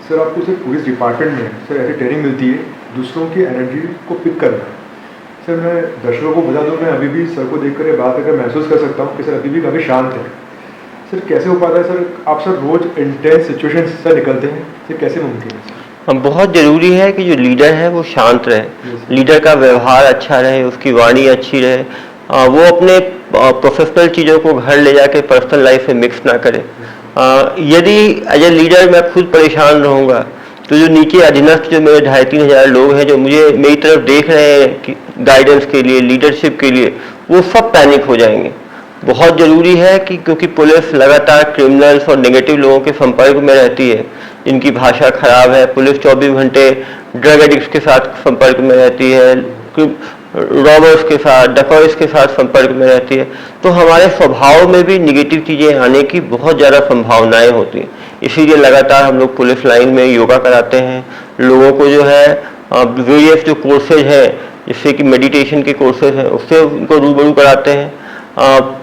Sir आपको sir police department में sir ऐसी ट्रेनिंग मिलती है दूसरों की एनर्जी को पिक करना। सर मैं दर्शकों को बता दूं, मैं अभी भी सर को देखकर ये बात करके महसूस कर सकता हूँ कि सर अभी भी काफ़ी शांत है। सर कैसे हो पाता है सर, आप सर रोज़ इंटेंस सिचुएशन से निकलते हैं, सर कैसे मुमकिन है सर? बहुत ज़रूरी है कि जो लीडर है वो शांत रहे, लीडर का व्यवहार अच्छा रहे, उसकी वाणी अच्छी रहे, वो अपने प्रोफेशनल चीज़ों को घर ले जाके पर्सनल लाइफ में मिक्स ना करे। यदि एज ए लीडर मैं खुद परेशान रहूँगा तो जो नीचे अधीनस्थ जो मेरे 2,500-3 हज़ार लोग हैं जो मुझे मेरी तरफ देख रहे हैं गाइडेंस के लिए, लीडरशिप के लिए, वो सब पैनिक हो जाएंगे। बहुत ज़रूरी है कि क्योंकि पुलिस लगातार क्रिमिनल्स और नेगेटिव लोगों के संपर्क में रहती है जिनकी भाषा खराब है, पुलिस 24 घंटे ड्रग एडिक्ट्स के साथ संपर्क में रहती है, रॉबर्स के साथ, डकॉइट्स के साथ संपर्क में रहती है, तो हमारे स्वभाव में भी निगेटिव चीज़ें आने की बहुत ज़्यादा संभावनाएं होती हैं। इसीलिए लगातार हम लोग पुलिस लाइन में योगा कराते हैं, लोगों को जो है वेरियस जो कोर्सेज हैं जैसे कि मेडिटेशन के कोर्सेज हैं उससे उनको रूबरू कराते हैं,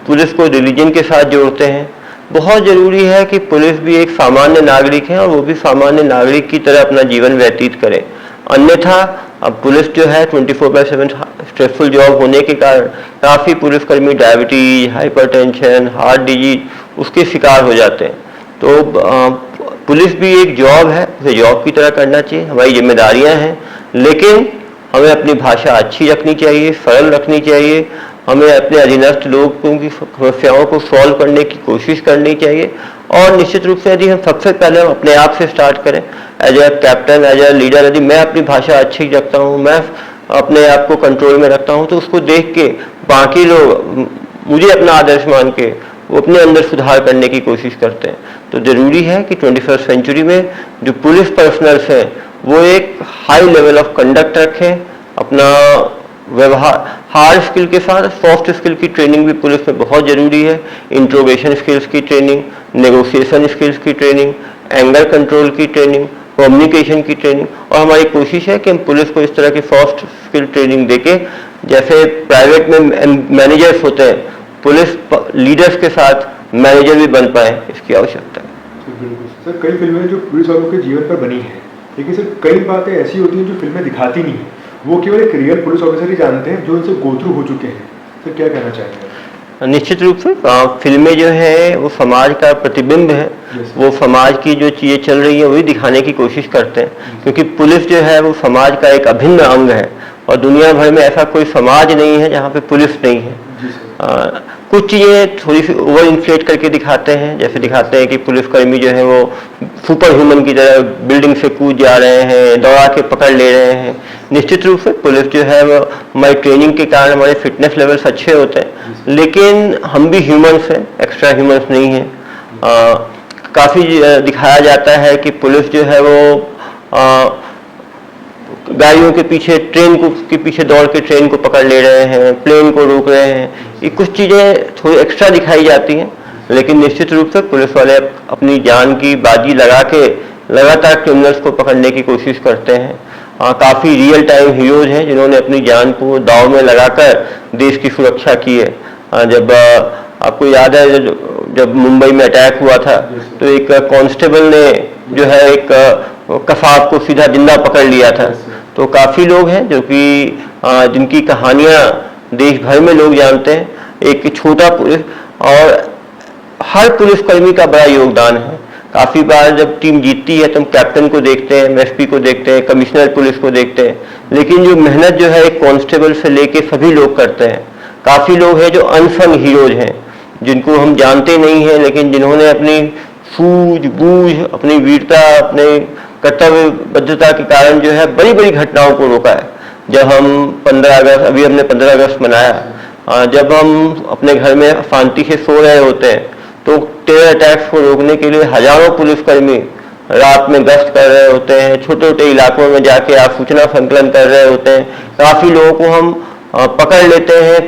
पुलिस को रिलीजन के साथ जोड़ते हैं। बहुत ज़रूरी है कि पुलिस भी एक सामान्य नागरिक है और वो भी सामान्य नागरिक की तरह अपना जीवन व्यतीत करे। अन्यथा अब पुलिस जो है 24/7 स्ट्रेसफुल जॉब होने के कारण काफ़ी पुलिसकर्मी डायबिटीज, हाइपरटेंशन, हार्ट डिजीज उसके शिकार हो जाते हैं। तो पुलिस भी एक जॉब है, उसे जॉब की तरह करना चाहिए, हमारी जिम्मेदारियां हैं, लेकिन हमें अपनी भाषा अच्छी रखनी चाहिए, सरल रखनी चाहिए, हमें अपने अधीनस्थ लोगों की समस्याओं को सॉल्व करने की कोशिश करनी चाहिए। और निश्चित रूप से यदि हम सबसे पहले हम अपने आप से स्टार्ट करें, as a captain, as a leader, यदि मैं अपनी भाषा अच्छी रखता हूँ, मैं अपने आप को कंट्रोल में रखता हूँ, तो उसको देख के बाकी लोग मुझे अपना आदर्श मान के वो अपने अंदर सुधार करने की कोशिश करते हैं। तो ज़रूरी है कि 21st सेंचुरी में जो पुलिस पर्सनल्स हैं वो एक हाई लेवल ऑफ कंडक्ट रखें, अपना व्यवहार हार्ड स्किल के साथ सॉफ्ट स्किल की ट्रेनिंग भी पुलिस में बहुत ज़रूरी है, इंट्रोगेशन स्किल्स की ट्रेनिंग, नेगोशिएशन स्किल्स की ट्रेनिंग, एंगर कंट्रोल की ट्रेनिंग, कम्युनिकेशन की ट्रेनिंग। और हमारी कोशिश है कि हम पुलिस को इस तरह की सॉफ्ट स्किल ट्रेनिंग देके, जैसे प्राइवेट में मैनेजर्स होते हैं, पुलिस लीडर्स के साथ मैनेजर भी बन पाए, इसकी आवश्यकता है। बिल्कुल सर, कई फिल्में जो पुलिस वालों के जीवन पर बनी है, लेकिन सर कई बातें ऐसी होती हैं जो फिल्में दिखाती नहीं है, वो केवल एक रियल पुलिस ऑफिसर ही जानते हैं जो इनसे गो थ्रू हो चुके हैं। सर क्या कहना चाहेंगे? निश्चित रूप से फिल्में जो है वो समाज का प्रतिबिंब है, वो समाज की जो चीज़ें चल रही है वही दिखाने की कोशिश करते हैं, क्योंकि पुलिस जो है वो समाज का एक अभिन्न अंग है और दुनिया भर में ऐसा कोई समाज नहीं है जहाँ पे पुलिस नहीं है। कुछ चीज़ें थोड़ी सी ओवर इन्फ्लेट करके दिखाते हैं, जैसे दिखाते हैं कि पुलिसकर्मी जो है वो सुपर ह्यूमन की तरह बिल्डिंग से कूद जा रहे हैं, दौड़ा के पकड़ ले रहे हैं। निश्चित रूप से पुलिस जो है वो हमारी ट्रेनिंग के कारण हमारे फिटनेस लेवल्स अच्छे होते हैं, लेकिन हम भी ह्यूमन्स हैं, एक्स्ट्रा ह्यूमन्स नहीं हैं। काफ़ी दिखाया जाता है कि पुलिस जो है वो गाड़ियों के पीछे, ट्रेन को के पीछे दौड़ के ट्रेन को पकड़ ले रहे हैं, प्लेन को रोक रहे हैं। ये कुछ चीज़ें थोड़ी एक्स्ट्रा दिखाई जाती हैं, लेकिन निश्चित रूप से पुलिस वाले अपनी जान की बाजी लगा के लगातार क्रिमिनल्स को पकड़ने की कोशिश करते हैं। काफ़ी रियल टाइम हीरोज हैं जिन्होंने अपनी जान को दांव में लगाकर देश की सुरक्षा की है। जब आपको याद है जब मुंबई में अटैक हुआ था तो एक कांस्टेबल ने जो है एक कसाब को सीधा जिंदा पकड़ लिया था। तो काफ़ी लोग हैं जो कि जिनकी कहानियाँ देश भर में लोग जानते हैं। एक छोटा पुलिस और हर पुलिसकर्मी का बड़ा योगदान है। काफ़ी बार जब टीम जीतती है तो हम कैप्टन को देखते हैं, एसपी को देखते हैं, कमिश्नर पुलिस को देखते हैं, लेकिन जो मेहनत जो है एक कांस्टेबल से लेके सभी लोग करते हैं। काफ़ी लोग हैं जो अनसंग हीरोज हैं, जिनको हम जानते नहीं हैं, लेकिन जिन्होंने अपनी सूझबूझ, अपनी वीरता, अपने कर्तव्यबद्धता के कारण जो है बड़ी बड़ी घटनाओं को रोका है। जब हम 15 अगस्त, अभी हमने 15 अगस्त मनाया, जब हम अपने घर में शांति से सो रहे होते हैं तो टेरर अटैक्स को रोकने के लिए हजारों पुलिसकर्मी रात में गश्त कर रहे होते हैं, छोटे छोटे इलाकों में जाके आप सूचना संकलन कर रहे होते हैं। काफ़ी लोगों को हम पकड़ लेते हैं,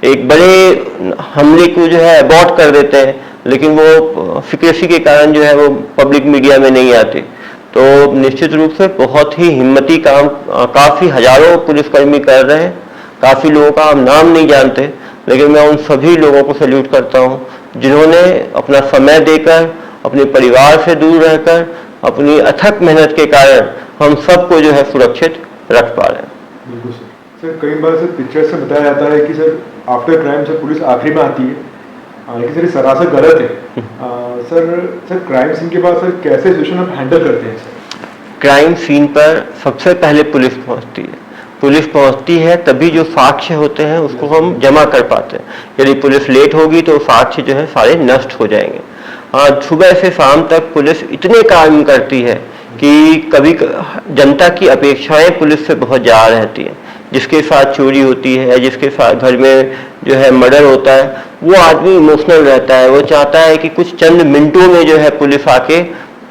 एक बड़े हमले को जो है अबॉर्ट कर देते हैं, लेकिन वो सिक्रेसी के कारण जो है वो पब्लिक मीडिया में नहीं आते। तो निश्चित रूप से बहुत ही हिम्मती काम काफ़ी हजारों पुलिसकर्मी कर रहे हैं। काफ़ी लोगों का हम नाम नहीं जानते, लेकिन मैं उन सभी लोगों को सैल्यूट करता हूं जिन्होंने अपना समय देकर, अपने परिवार से दूर रहकर अपनी अथक मेहनत के कारण हम सबको जो है सुरक्षित रख पा रहे हैं। बिल्कुल सर। सर कई बार सर पिक्चर से बताया जाता है कि sir after crime sir police आखिरी में आती है, लेकिन सर ये सरासर गलत है। सर क्राइम सीन के बाद सर कैसे सिचुएशन आप हैंडल करते हैं सर? क्राइम सीन पर सबसे पहले पुलिस पहुंचती है। पुलिस पहुंचती है तभी जो साक्ष्य होते हैं उसको हम जमा कर पाते हैं। यदि पुलिस लेट होगी तो साक्ष्य जो है सारे नष्ट हो जाएंगे। सुबह से शाम तक पुलिस इतने काम करती है कि कभी जनता की अपेक्षाएं पुलिस से बहुत ज़्यादा रहती है। जिसके साथ चोरी होती है, जिसके साथ घर में जो है मर्डर होता है, वो आदमी इमोशनल रहता है। वो चाहता है कि कुछ चंद मिनटों में जो है पुलिस आके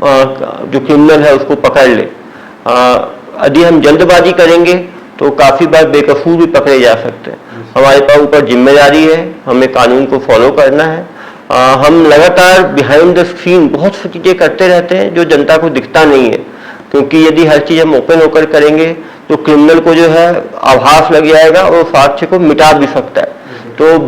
जो क्रिमिनल है उसको पकड़ ले। यदि हम जल्दबाजी करेंगे तो काफ़ी बार बेकसूर भी पकड़े जा सकते हैं। हमारे पास ऊपर जिम्मेदारी है, हमें कानून को फॉलो करना है। हम लगातार बिहाइंड द सीन बहुत सी चीज़ें करते रहते हैं जो जनता को दिखता नहीं है, क्योंकि यदि हर चीज़ हम ओपन होकर करेंगे तो क्रिमिनल को जो है आभास लग जाएगा और साक्ष्य को मिटा भी सकता है। तो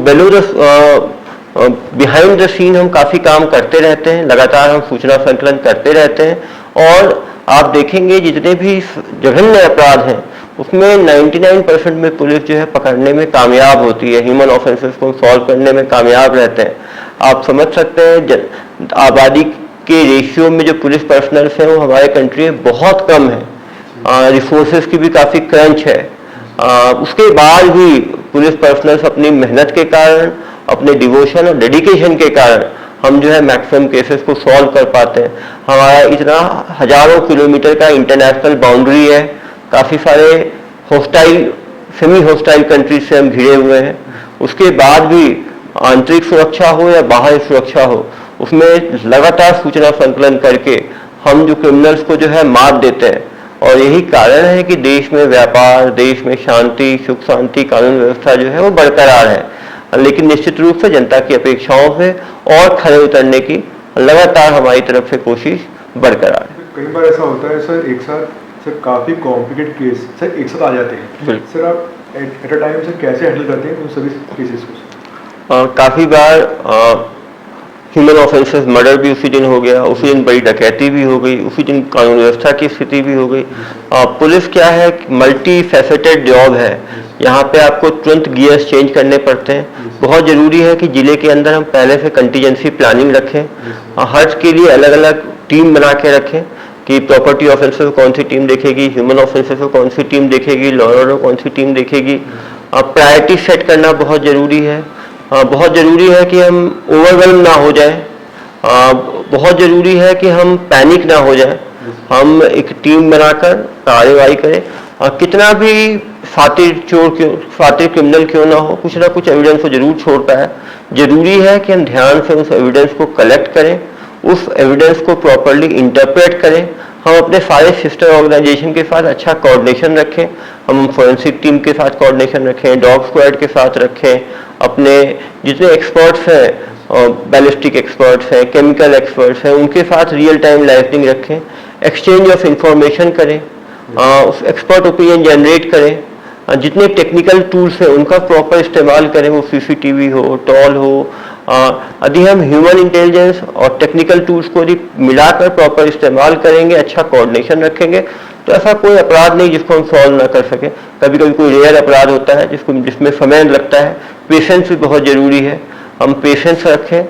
बिहाइंड द सीन हम काफ़ी काम करते रहते हैं, लगातार हम सूचना संकलन करते रहते हैं। और आप देखेंगे जितने भी जघन्य अपराध हैं उसमें 99% में पुलिस जो है पकड़ने में कामयाब होती है, ह्यूमन ऑफेंसेस को सॉल्व करने में कामयाब रहते हैं। आप समझ सकते हैं आबादी के रेशियो में जो पुलिस पर्सनल्स हैं वो हमारे कंट्री में बहुत कम है। रिसोर्सेज की भी काफ़ी क्रंच है। उसके बाद भी पुलिस पर्सनल्स अपनी मेहनत के कारण, अपने डिवोशन और डेडिकेशन के कारण हम जो है मैक्सिमम केसेस को सॉल्व कर पाते हैं। हमारा इतना हजारों किलोमीटर का इंटरनेशनल बाउंड्री है, काफ़ी सारे हॉस्टाइल सेमी हॉस्टाइल कंट्रीज से हम घिरे हुए हैं। उसके बाद भी आंतरिक सुरक्षा हो या बाहरी सुरक्षा हो, उसमें लगातार सूचना संकलन करके हम जो क्रिमिनल्स को जो है मात देते हैं। और यही कारण है कि देश में व्यापार, देश में शांति, सुख शांति, कानून व्यवस्था जो है वो बरकरार है। लेकिन निश्चित रूप से जनता की अपेक्षाओं से और खरे उतरने की लगातार हमारी तरफ से कोशिश बरकरार है। कई बार ऐसा होता है सर, एक साथ सर काफ़ी कॉम्प्लिकेटेड केस सर एक साथ आ जाते हैं। सर आप एट अ टाइम सर कैसे हैंडल करते हैं उन सभी केसेस को? काफ़ी बार ह्यूमन ऑफेंसेस मर्डर भी उसी दिन हो गया, उसी दिन बड़ी डकैती भी हो गई, उसी दिन कानून व्यवस्था की स्थिति भी हो गई। पुलिस क्या है, मल्टी फैसेटेड जॉब है। यहाँ पे आपको तुरंत गियर्स चेंज करने पड़ते हैं। बहुत ज़रूरी है कि ज़िले के अंदर हम पहले से कंटीजेंसी प्लानिंग रखें, हर के लिए अलग अलग टीम बना के रखें कि प्रॉपर्टी ऑफेंसेस को कौन सी टीम देखेगी, ह्यूमन ऑफेंसेस को कौन सी टीम देखेगी, लॉ एंड ऑर्डर कौन सी टीम देखेगी। प्रायोरिटी सेट करना बहुत ज़रूरी है। बहुत ज़रूरी है कि हम ओवरवेल्म ना हो जाए। बहुत ज़रूरी है कि हम पैनिक ना हो जाए। हम एक टीम बनाकर कार्यवाही करें। कितना भी सातिर क्रिमिनल क्यों ना हो, कुछ ना कुछ एविडेंस को जरूर छोड़ता है। जरूरी है कि हम ध्यान से उस एविडेंस को कलेक्ट करें, उस एविडेंस को प्रॉपरली इंटरप्रेट करें। हम अपने सारे सिस्टर ऑर्गेनाइजेशन के साथ अच्छा कोऑर्डिनेशन रखें। हम फोरेंसिक टीम के साथ कोऑर्डिनेशन रखें, डॉग स्क्वाड के साथ रखें, अपने जितने एक्सपर्ट्स हैं, बैलिस्टिक एक्सपर्ट्स हैं, केमिकल एक्सपर्ट्स हैं, उनके साथ रियल टाइम लाइजनिंग रखें, एक्सचेंज ऑफ इंफॉर्मेशन करें, उस एक्सपर्ट ओपिनियन जनरेट करें। जितने टेक्निकल टूल्स हैं उनका प्रॉपर इस्तेमाल करें, वो सीसीटीवी हो, टॉल हो। यदि हम ह्यूमन इंटेलिजेंस और टेक्निकल टूल्स को यदि मिलाकर प्रॉपर इस्तेमाल करेंगे, अच्छा कोऑर्डिनेशन रखेंगे, तो ऐसा कोई अपराध नहीं जिसको हम सॉल्व ना कर सकें। कभी कभी कोई रेयर अपराध होता है जिसमें समय लगता है। पेशेंस भी बहुत ज़रूरी है, हम पेशेंस रखें।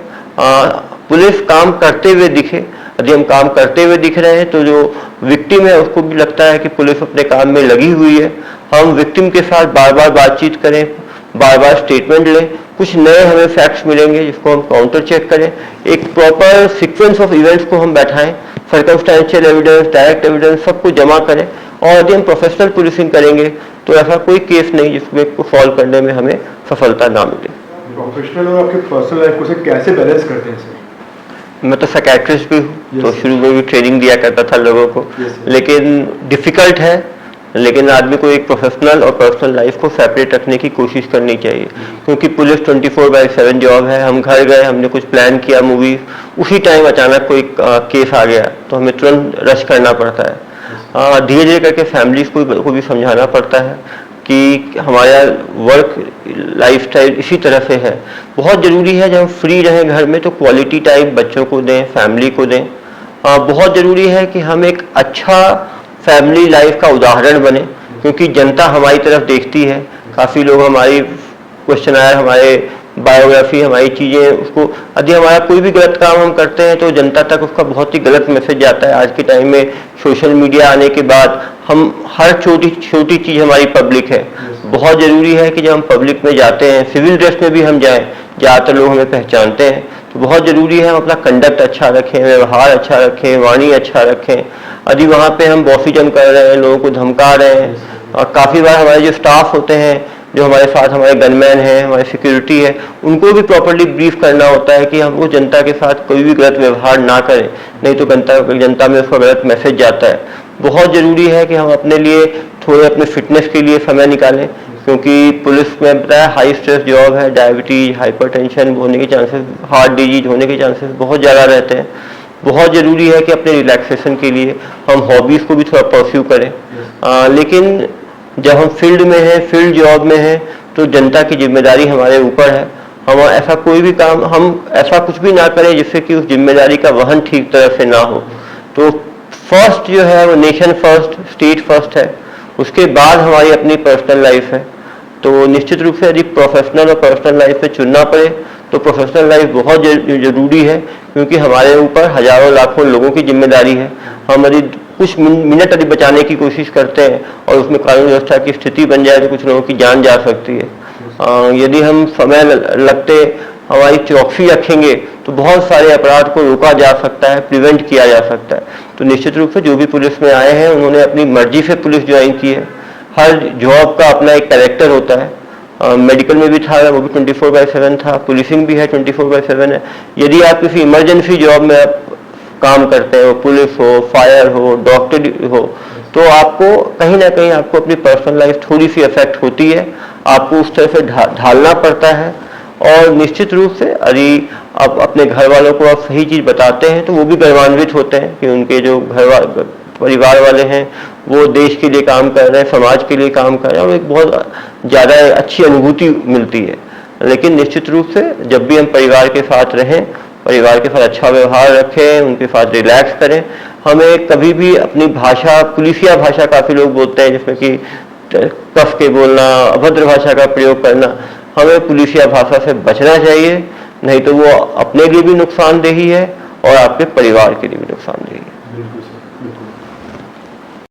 पुलिस काम करते हुए दिखे, यदि हम काम करते हुए दिख रहे हैं तो जो विक्टिम है उसको भी लगता है कि पुलिस अपने काम में लगी हुई है। हम विक्टिम के साथ बार बार बातचीत करें, बार बार स्टेटमेंट लें, कुछ नए हमें फैक्ट्स मिलेंगे जिसको हम काउंटर चेक करें। एक प्रॉपर सीक्वेंस ऑफ इवेंट्स को हम बैठाएं, सर्कमस्टेंशियल एविडेंस, डायरेक्ट एविडेंस सबको जमा करें। और यदि हम प्रोफेशनल पुलिसिंग करेंगे तो ऐसा कोई केस नहीं जिसमें सॉल्व करने में हमें सफलता ना मिले। प्रोफेशनल और आपके पर्सनल लाइफ को से कैसे बैलेंस करते हैं सर? मैं तो साइकियाट्रिस्ट भी हूँ, तो शुरू में भी ट्रेनिंग दिया करता था लोगों को, लेकिन डिफ़िकल्ट है। लेकिन आदमी को एक प्रोफेशनल और पर्सनल लाइफ को सेपरेट रखने की कोशिश करनी चाहिए, क्योंकि पुलिस 24/7 जॉब है। हम घर गए, हमने कुछ प्लान किया मूवी, उसी टाइम अचानक कोई केस आ गया तो हमें तुरंत रश करना पड़ता है। धीरे धीरे करके फैमिलीज को भी समझाना पड़ता है कि हमारा वर्क लाइफस्टाइल इसी तरह से है। बहुत ज़रूरी है जब हम फ्री रहें घर में तो क्वालिटी टाइम बच्चों को दें, फैमिली को दें। बहुत ज़रूरी है कि हम एक अच्छा फैमिली लाइफ का उदाहरण बने, क्योंकि जनता हमारी तरफ देखती है। काफ़ी लोग हमारी क्वेश्चनर, हमारे बायोग्राफी, हमारी चीज़ें, उसको यदि हमारा कोई भी गलत काम हम करते हैं तो जनता तक उसका बहुत ही गलत मैसेज जाता है। आज के टाइम में सोशल मीडिया आने के बाद हम हर छोटी छोटी चीज़ हमारी पब्लिक है। बहुत ज़रूरी है कि जब हम पब्लिक में जाते हैं, सिविल ड्रेस में भी हम जाएं, ज़्यादातर लोग हमें पहचानते हैं, तो बहुत ज़रूरी है हम अपना कंडक्ट अच्छा रखें, व्यवहार अच्छा रखें, वाणी अच्छा रखें। यदि वहाँ पे हम बॉसीजम कर रहे हैं, लोगों को धमका रहे हैं, और काफ़ी बार हमारे जो स्टाफ होते हैं, जो हमारे साथ हमारे गनमैन हैं, हमारी सिक्योरिटी है, उनको भी प्रॉपर्ली ब्रीफ करना होता है कि हम वो जनता के साथ कोई भी गलत व्यवहार ना करें, नहीं तो जनता में उसका गलत मैसेज जाता है। बहुत ज़रूरी है कि हम अपने लिए थोड़े अपने फिटनेस के लिए समय निकालें, क्योंकि पुलिस में बताया हाई स्ट्रेस जॉब है, डायबिटीज, हाइपरटेंशन होने के चांसेस, हार्ट डिजीज होने के चांसेस बहुत ज़्यादा रहते हैं। बहुत ज़रूरी है कि अपने रिलैक्सेशन के लिए हम हॉबीज़ को भी थोड़ा परस्यू करें। लेकिन जब हम फील्ड में हैं, फील्ड जॉब में हैं, तो जनता की जिम्मेदारी हमारे ऊपर है। हम ऐसा कोई भी काम, हम ऐसा कुछ भी ना करें जिससे कि उस जिम्मेदारी का वहन ठीक तरह से ना हो। तो फर्स्ट जो है वो नेशन फर्स्ट, स्टेट फर्स्ट है, उसके बाद हमारी अपनी पर्सनल लाइफ है। तो निश्चित रूप से यदि प्रोफेशनल और पर्सनल लाइफ में चुनना पड़े तो प्रोफेशनल लाइफ बहुत ज़रूरी है, क्योंकि हमारे ऊपर हजारों लाखों लोगों की जिम्मेदारी है। हम यदि कुछ मिनट यदि बचाने की कोशिश करते हैं और उसमें कानून व्यवस्था की स्थिति बन जाए तो कुछ लोगों की जान जा सकती है। यदि हम समय लगते हमारी चौकसी रखेंगे तो बहुत सारे अपराध को रोका जा सकता है, प्रिवेंट किया जा सकता है। तो निश्चित रूप से जो भी पुलिस में आए हैं उन्होंने अपनी मर्जी से पुलिस ज्वाइन की है। हर जॉब का अपना एक कैरेक्टर होता है। मेडिकल में भी था, वो भी 24/7 था, पुलिसिंग भी है 24/7 है। यदि आप किसी इमरजेंसी जॉब में आप काम करते हो, पुलिस हो, फायर हो, डॉक्टर हो, तो आपको कहीं ना कहीं आपको अपनी पर्सनल लाइफ थोड़ी सी अफेक्ट होती है, आपको उस तरह से ढालना पड़ता है। और निश्चित रूप से यदि आप अपने घर वालों को आप सही चीज़ बताते हैं तो वो भी गर्वान्वित होते हैं कि उनके जो परिवार वाले हैं वो देश के लिए काम कर रहे हैं, समाज के लिए काम कर रहे हैं, और एक बहुत ज़्यादा अच्छी अनुभूति मिलती है। लेकिन निश्चित रूप से जब भी हम परिवार के साथ रहें, परिवार के साथ अच्छा व्यवहार रखें, उनके साथ रिलैक्स करें। हमें कभी भी अपनी भाषा, पुलिसिया भाषा काफ़ी लोग बोलते हैं जिसमें कि कस के बोलना, अभद्र भाषा का प्रयोग करना, हमें पुलिसिया भाषा से बचना चाहिए, नहीं तो वो अपने लिए भी नुकसानदेही है और आपके परिवार के लिए भी नुकसानदेही।